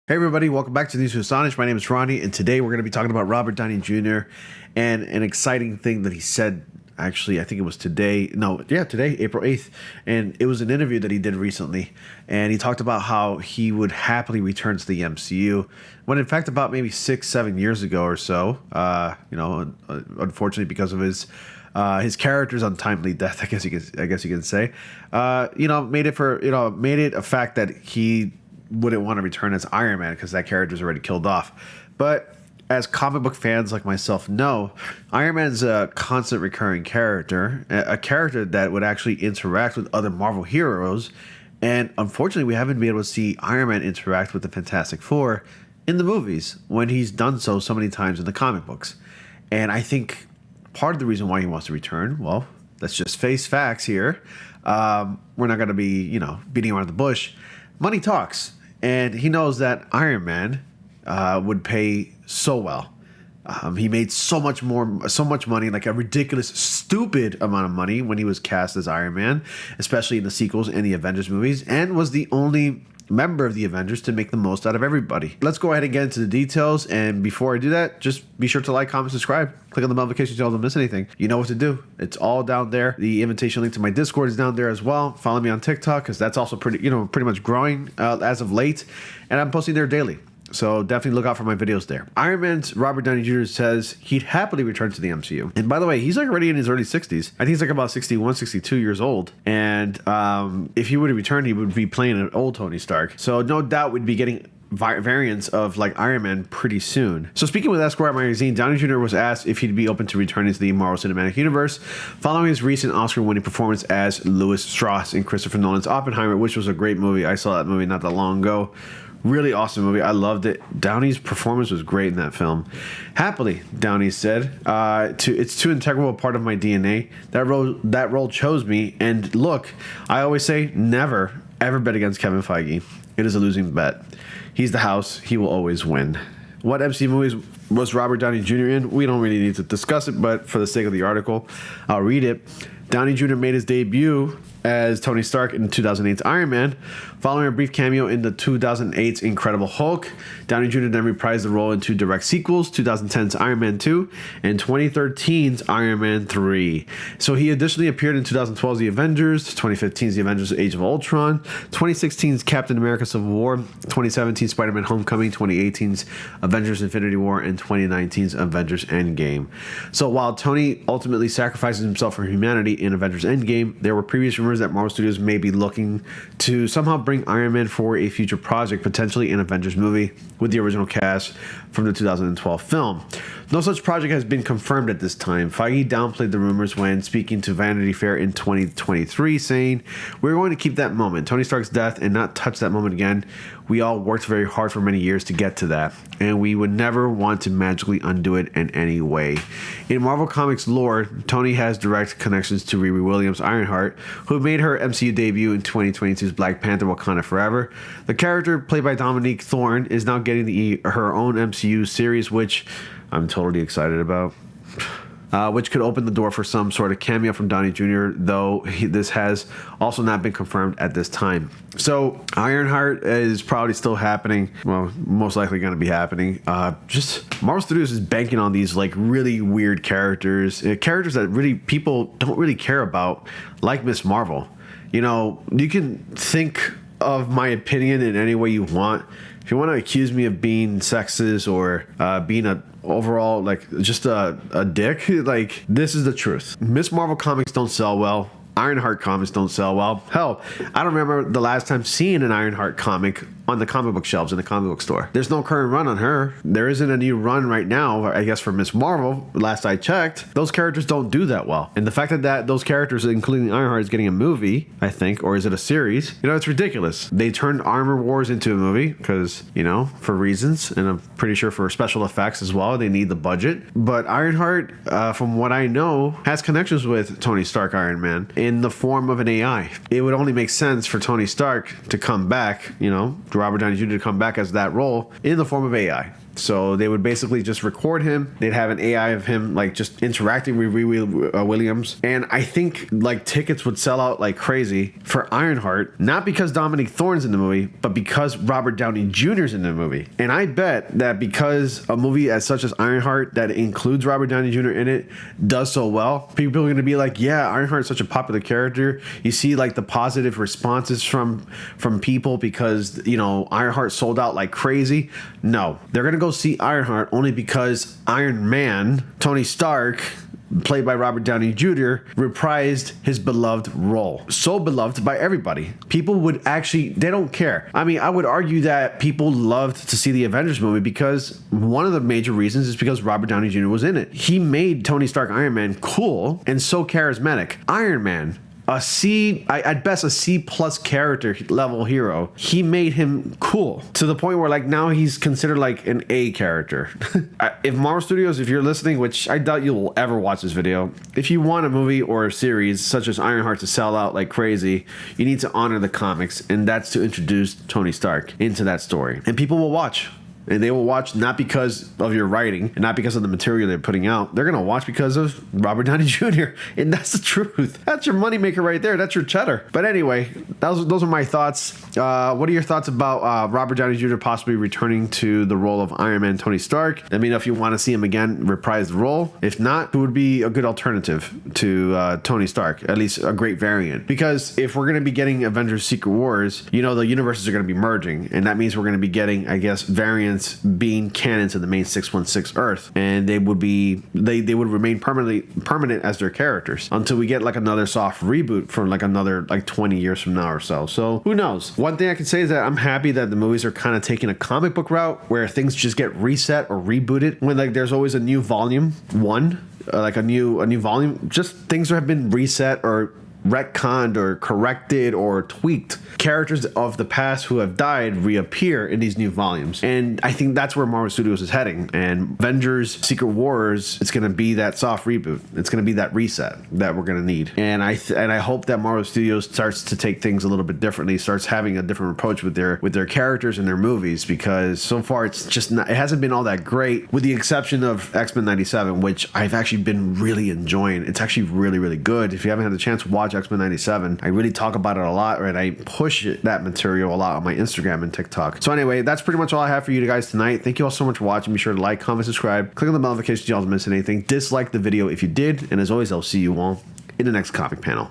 Hey everybody, welcome back to News with Astonish. My name is Ronnie, and today we're going to be talking about Robert Downey Jr. and an exciting thing that he said. Actually, I think it was today. Today, April 8th. And it was an interview that he did recently. And he talked about how he would happily return to the MCU. When in fact, about maybe 6-7 years ago or so, unfortunately because of his character's untimely death, I guess you can say, made it a fact that he wouldn't want to return as Iron Man because that character's already killed off. But as comic book fans like myself know, Iron Man's a constant recurring character, a character that would actually interact with other Marvel heroes. And unfortunately, we haven't been able to see Iron Man interact with the Fantastic Four in the movies when he's done so many times in the comic books. And I think part of the reason why he wants to return, well, let's just face facts here. We're not going to be, beating around the bush. Money talks. And he knows that Iron Man would pay so well. He made so much money, like a ridiculous, stupid amount of money when he was cast as Iron Man, especially in the sequels and the Avengers movies, and was the only member of the Avengers to make the most out of everybody. Let's go ahead and get into the details. And before I do that, just be sure to like, comment, subscribe. Click on the notification so you don't miss anything. You know what to do. It's all down there. The invitation link to my Discord is down there as well. Follow me on TikTok because that's also pretty much growing as of late. And I'm posting there daily. So definitely look out for my videos there. Iron Man's Robert Downey Jr. says he'd happily return to the MCU. And by the way, he's like already in his early 60s. I think he's like about 61, 62 years old. And if he were to return, he would be playing an old Tony Stark. So no doubt we'd be getting variants of like Iron Man pretty soon. So speaking with Esquire magazine, Downey Jr. was asked if he'd be open to returning to the Marvel Cinematic Universe following his recent Oscar-winning performance as Louis Strauss in Christopher Nolan's Oppenheimer, which was a great movie. I saw that movie not that long ago. Really awesome movie. I loved it. Downey's performance was great in that film. Happily, Downey said, it's too integral a part of my DNA. That role chose me. And look, I always say never, ever bet against Kevin Feige. It is a losing bet. He's the house. He will always win. What MCU movies was Robert Downey Jr. in? We don't really need to discuss it, but for the sake of the article, I'll read it. Downey Jr. made his debut as Tony Stark in 2008's Iron Man. Following a brief cameo in the 2008's Incredible Hulk, Downey Jr. then reprised the role in two direct sequels, 2010's Iron Man 2 and 2013's Iron Man 3. So he additionally appeared in 2012's The Avengers, 2015's The Avengers Age of Ultron, 2016's Captain America Civil War, 2017's Spider-Man Homecoming, 2018's Avengers Infinity War, and 2019's Avengers Endgame. So while Tony ultimately sacrifices himself for humanity in Avengers Endgame, there were previous rumors that Marvel Studios may be looking to somehow bring Iron Man for a future project, potentially an Avengers movie with the original cast from the 2012 film. No such project has been confirmed at this time. Feige downplayed the rumors when speaking to Vanity Fair in 2023, saying, "We're going to keep that moment, Tony Stark's death, and not touch that moment again. We all worked very hard for many years to get to that, and we would never want to magically undo it in any way." In Marvel Comics lore, Tony has direct connections to Riri Williams Ironheart, who made her MCU debut in 2022's Black Panther: Wakanda Forever. The character, played by Dominique Thorne, is now getting her own MCU series, which I'm totally excited about. Which could open the door for some sort of cameo from Downey Jr., though this has also not been confirmed at this time. So Ironheart is probably still happening. Well, most likely going to be happening. Just Marvel Studios is banking on these like really weird characters that really people don't really care about, like Miss Marvel. You can think of my opinion in any way you want. If you want to accuse me of being sexist or being a overall just a dick, this is the truth. Miss Marvel comics don't sell well. Ironheart comics don't sell well. Hell, I don't remember the last time seeing an Ironheart comic on the comic book shelves in the comic book store. There's no current run on her. There isn't a new run right now, I guess, for Miss Marvel. Last I checked, those characters don't do that well. And the fact that those characters, including Ironheart, is getting a movie, I think, or is it a series? It's ridiculous. They turned Armor Wars into a movie because, for reasons, and I'm pretty sure for special effects as well. They need the budget. But Ironheart, from what I know, has connections with Tony Stark Iron Man in the form of an AI. It would only make sense for Tony Stark to come back, Robert Downey Jr. to come back as that role in the form of AI. So they would basically just record him. They'd have an AI of him like just interacting with Riri Williams. And I think like tickets would sell out like crazy for Ironheart, not because Dominic Thorne's in the movie, but because Robert Downey Jr.'s in the movie. And I bet that because a movie as such as Ironheart that includes Robert Downey Jr. in it does so well, people are going to be like, yeah, Ironheart's such a popular character. You see like the positive responses from people because, you know, Ironheart sold out like crazy. No, they're going to go see Ironheart only because Iron Man, Tony Stark, played by Robert Downey Jr., reprised his beloved role. So beloved by everybody. People would actually, they don't care. I mean, I would argue that people loved to see the Avengers movie because one of the major reasons is because Robert Downey Jr. was in it. He made Tony Stark Iron Man cool and so charismatic. Iron Man, a C, at best a C plus character level hero. He made him cool to the point where like now he's considered like an A character. If Marvel Studios, if you're listening, which I doubt you'll ever watch this video, if you want a movie or a series such as Ironheart to sell out like crazy, you need to honor the comics, and that's to introduce Tony Stark into that story. And people will watch. And they will watch not because of your writing and not because of the material they're putting out. They're going to watch because of Robert Downey Jr. And that's the truth. That's your moneymaker right there. That's your cheddar. But anyway, those are my thoughts. What are your thoughts about Robert Downey Jr. possibly returning to the role of Iron Man Tony Stark? Let me know if you want to see him again reprise the role. If not, who would be a good alternative to Tony Stark? At least a great variant. Because if we're going to be getting Avengers Secret Wars, you know, the universes are going to be merging. And that means we're going to be getting, I guess, variants being canon to the main 616 Earth, and they would remain permanent as their characters until we get like another soft reboot from like another like 20 years from now or so. So who knows? One thing I can say is that I'm happy that the movies are kind of taking a comic book route where things just get reset or rebooted when like there's always a new volume one, like a new volume. Just things have been reset or retconned or corrected or tweaked. Characters of the past who have died reappear in these new volumes, and I think that's where Marvel Studios is heading. And Avengers Secret Wars, it's going to be that soft reboot. It's going to be that reset that we're going to need. And I hope that Marvel Studios starts to take things a little bit differently, starts having a different approach with their characters and their movies, because so far it's just not, it hasn't been all that great, with the exception of X-Men 97, which I've actually been really enjoying. It's actually really, really good. If you haven't had the chance to watch X-Men 97, I really talk about it a lot, and I push that material a lot on my Instagram and TikTok. So anyway, that's pretty much all I have for you guys tonight. Thank you all so much for watching. Be sure to like, comment, subscribe, click on the bell notification so you don't miss anything. Dislike the video if you did, and as always, I'll see you all in the next comic panel.